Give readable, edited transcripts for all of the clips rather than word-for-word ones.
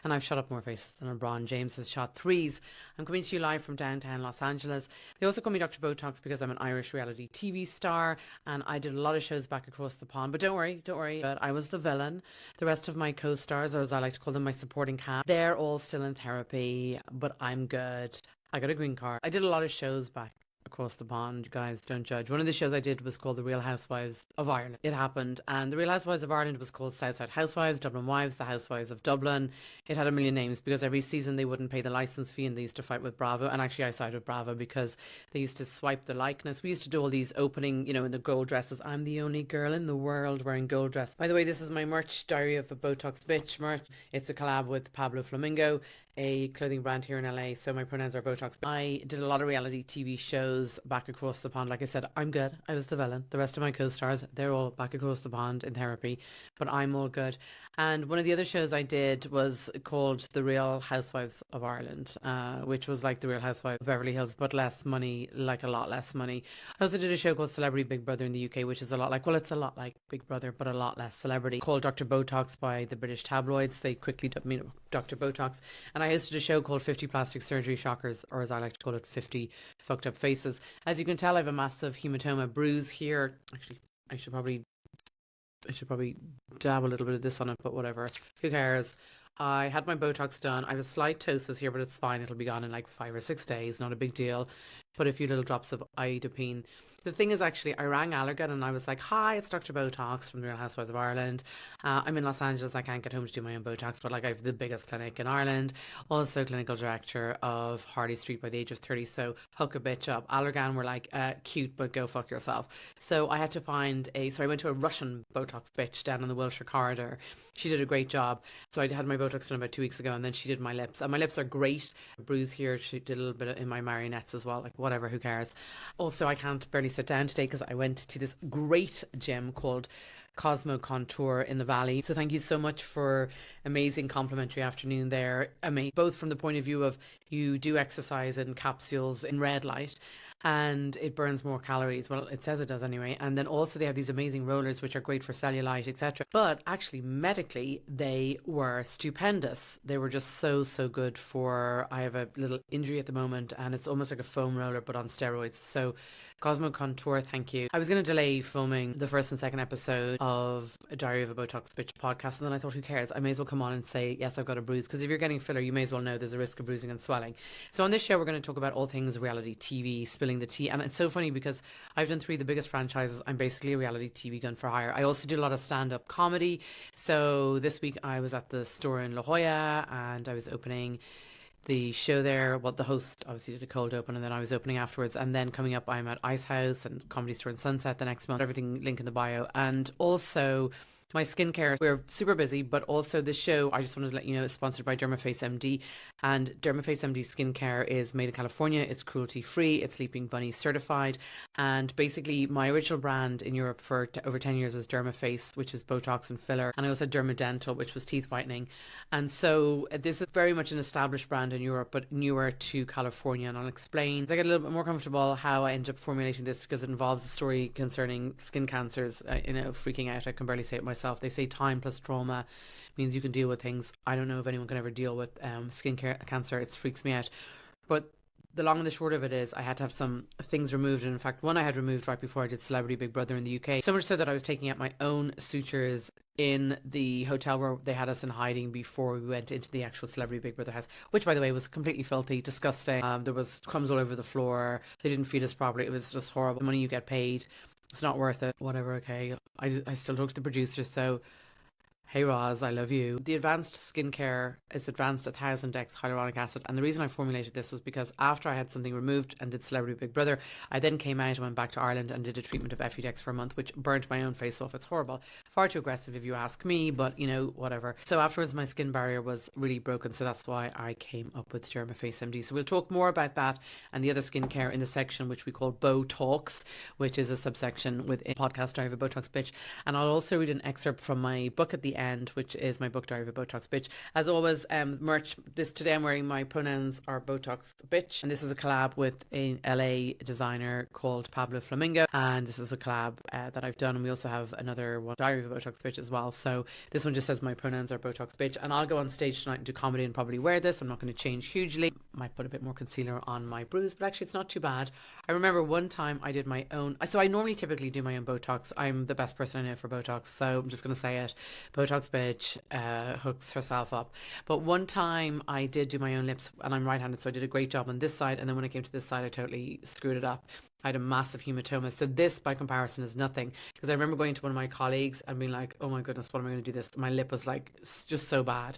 and I've shot up more faces than LeBron James has shot threes. I'm coming to you live from downtown Los Angeles. They also call me Dr. Botox because I'm an Irish reality TV star, and I did a lot of shows back across the pond. But don't worry, but I was the villain. The rest of my co-stars, or as I like to call them, my supporting cast, they're all still in therapy, but I'm good. I got a green card. I did a lot of shows back across the pond, guys, don't judge. One of the shows I did was called The Real Housewives of Ireland. It happened, and The Real Housewives of Ireland was called Southside Housewives, Dublin Wives, The Housewives of Dublin. It had a million names because every season they wouldn't pay the license fee and they used to fight with Bravo. And actually I sided with Bravo because they used to swipe the likeness. We used to do all these opening, in the gold dresses. I'm the only girl in the world wearing gold dress. By the way, this is my merch, Diary of a Botox Bitch merch. It's a collab with Pablo Flamingo, a clothing brand here in LA, so my pronouns are Botox. I did a lot of reality TV shows back across the pond. Like I said, I'm good. I was the villain. The rest of my co-stars, they're all back across the pond in therapy, but I'm all good. And one of the other shows I did was called The Real Housewives of Ireland, which was like The Real Housewives of Beverly Hills, but less money, like a lot less money. I also did a show called Celebrity Big Brother in the UK, which is a lot like, well, it's a lot like Big Brother, but a lot less celebrity, called Dr. Botox by the British tabloids. They quickly dubbed me Dr. Botox. And I hosted a show called 50 Plastic Surgery Shockers, or as I like to call it, 50 Fucked Up Faces. As you can tell, I have a massive hematoma bruise here. Actually, I should probably dab a little bit of this on it, but whatever. Who cares? I had my Botox done. I have a slight ptosis here, but it's fine. It'll be gone in like 5 or 6 days. Not a big deal. Put a few little drops of iodopine. The thing is, actually, I rang Allergan and I was like, hi, it's Dr. Botox from the Real Housewives of Ireland. I'm in Los Angeles. I can't get home to do my own Botox, but like I have the biggest clinic in Ireland. Also clinical director of Harley Street by the age of 30. So hook a bitch up. Allergan were like, cute, but go fuck yourself. So I had to so I went to a Russian Botox bitch down on the Wilshire corridor. She did a great job. So I had my Botox done about 2 weeks ago, and then she did my lips. And my lips are great. A bruise here. She did a little bit in my marionettes as well. Like, whatever, who cares? Also, I can't barely sit down today because I went to this great gym called Cosmo Contour in the Valley. So thank you so much for amazing complimentary afternoon there. Both from the point of view of you do exercise in capsules in red light and it burns more calories. Well, it says it does anyway. And then also they have these amazing rollers which are great for cellulite, etc. But actually medically they were stupendous. They were just so good for, I have a little injury at the moment and it's almost like a foam roller but on steroids. So Cosmo Contour, thank you. I was going to delay filming the first and second episode of a Diary of a Botox Bitch podcast, and then I thought, who cares? I may as well come on and say, yes, I've got a bruise, because if you're getting filler, you may as well know there's a risk of bruising and swelling. So on this show, we're going to talk about all things reality TV, spilling the tea, and it's so funny because I've done 3 of the biggest franchises. I'm basically a reality TV gun for hire. I also do a lot of stand-up comedy. So this week I was at the store in La Jolla, and I was opening the show there. Well, the host obviously did a cold open and then I was opening afterwards. And then coming up, I'm at Ice House and Comedy Store in Sunset the next month. Everything link in the bio. And also my skincare, we're super busy, but also this show, I just wanted to let you know, is sponsored by Dermaface MD. And Dermaface MD skincare is made in California. It's cruelty free. It's Leaping Bunny certified. And basically my original brand in Europe for over 10 years is Dermaface, which is Botox and filler. And I also had Dermadental, which was teeth whitening. And so this is very much an established brand in Europe, but newer to California. And I'll explain as I get a little bit more comfortable how I ended up formulating this, because it involves a story concerning skin cancers. Freaking out. I can barely say it myself. They say time plus trauma means you can deal with things. I don't know if anyone can ever deal with skin cancer. It freaks me out. But the long and the short of it is I had to have some things removed. And in fact, one I had removed right before I did Celebrity Big Brother in the UK. So much so that I was taking out my own sutures in the hotel where they had us in hiding before we went into the actual Celebrity Big Brother house, which, by the way, was completely filthy, disgusting. There was crumbs all over the floor. They didn't feed us properly. It was just horrible. The money you get paid, it's not worth it. Whatever, okay. I still talk to the producers, so hey Roz, I love you. The advanced skincare is advanced 1000x hyaluronic acid. And the reason I formulated this was because after I had something removed and did Celebrity Big Brother, I then came out and went back to Ireland and did a treatment of Effudex for a month, which burnt my own face off. It's horrible. Far too aggressive if you ask me, but whatever. So afterwards my skin barrier was really broken. So that's why I came up with Dermaface MD. So we'll talk more about that and the other skincare in the section which we call Botox, which is a subsection within podcast Diary of a Botox Bitch. And I'll also read an excerpt from my book at the end, which is my book, Diary of a Botox Bitch. As always, merch. This today I'm wearing my pronouns are Botox Bitch, and this is a collab with an LA designer called Pablo Flamingo, and this is a collab that I've done. And we also have another one, Diary of a Botox Bitch, as well. So this one just says my pronouns are Botox Bitch, and I'll go on stage tonight and do comedy and probably wear this. I'm not going to change hugely. Might put a bit more concealer on my bruise, but actually it's not too bad. I remember one time I did my own, so I normally typically do my own Botox. I'm the best person I know for Botox, so I'm just going to say it. Botox Bitch hooks herself up. But one time I did do my own lips, and I'm right-handed, so I did a great job on this side, and then when I came to this side I totally screwed it up. I had a massive hematoma. So this, by comparison, is nothing. Because I remember going to one of my colleagues and being like, oh my goodness, what am I going to do this? My lip was like just so bad.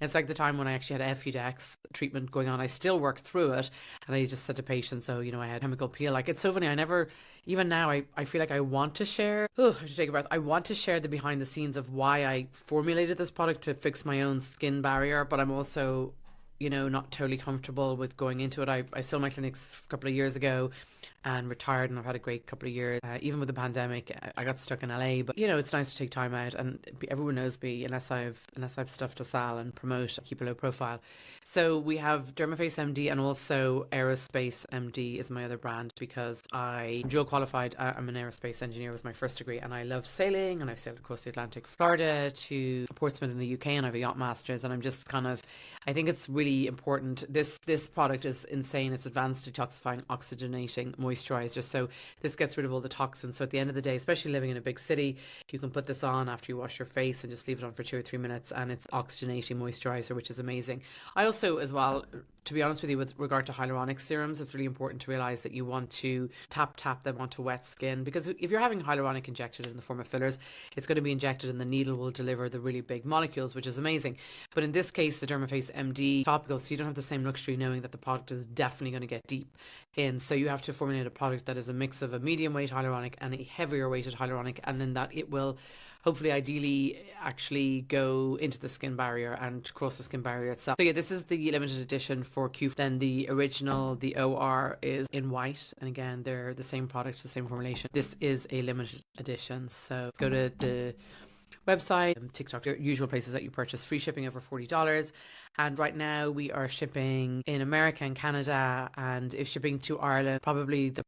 It's like the time when I actually had Effudex treatment going on. I still worked through it, and I just said to patients, oh, I had chemical peel. Like, it's so funny. I never, even now, I feel like I want to share. Oh, I have to take a breath. I want to share the behind the scenes of why I formulated this product to fix my own skin barrier, but I'm also, not totally comfortable with going into it. I sold my clinics a couple of years ago and retired, and I've had a great couple of years. Even with the pandemic, I got stuck in LA, but it's nice to take time out, and everyone knows me, unless I've stuff to sell and promote, keep a low profile. So we have Dermaface MD, and also Aerospace MD is my other brand, because I'm dual qualified. I'm an aerospace engineer, was my first degree, and I love sailing, and I've sailed across the Atlantic, Florida to Portsmouth in the UK, and I have a yacht masters, and I'm just I think it's really important. This product is insane. It's advanced detoxifying, oxygenating moisturizer. So this gets rid of all the toxins. So at the end of the day, especially living in a big city, you can put this on after you wash your face and just leave it on for 2 or 3 minutes, and it's oxygenating moisturizer, which is amazing. I also, as well, to be honest with you, with regard to hyaluronic serums, it's really important to realize that you want to tap them onto wet skin, because if you're having hyaluronic injected in the form of fillers, it's going to be injected and the needle will deliver the really big molecules, which is amazing. But in this case, the Dermaface MD topical, so you don't have the same luxury knowing that the product is definitely going to get deep in. So you have to formulate a product that is a mix of a medium weight hyaluronic and a heavier weighted hyaluronic, and then that it will hopefully ideally actually go into the skin barrier and cross the skin barrier itself. So yeah, this is the limited edition for Q. Then the original, the OR, is in white, and again they're the same product, the same formulation. This is a limited edition, so go to the website, TikTok, your usual places that you purchase. Free shipping over $40. And right now we are shipping in America and Canada, and if shipping to Ireland, probably the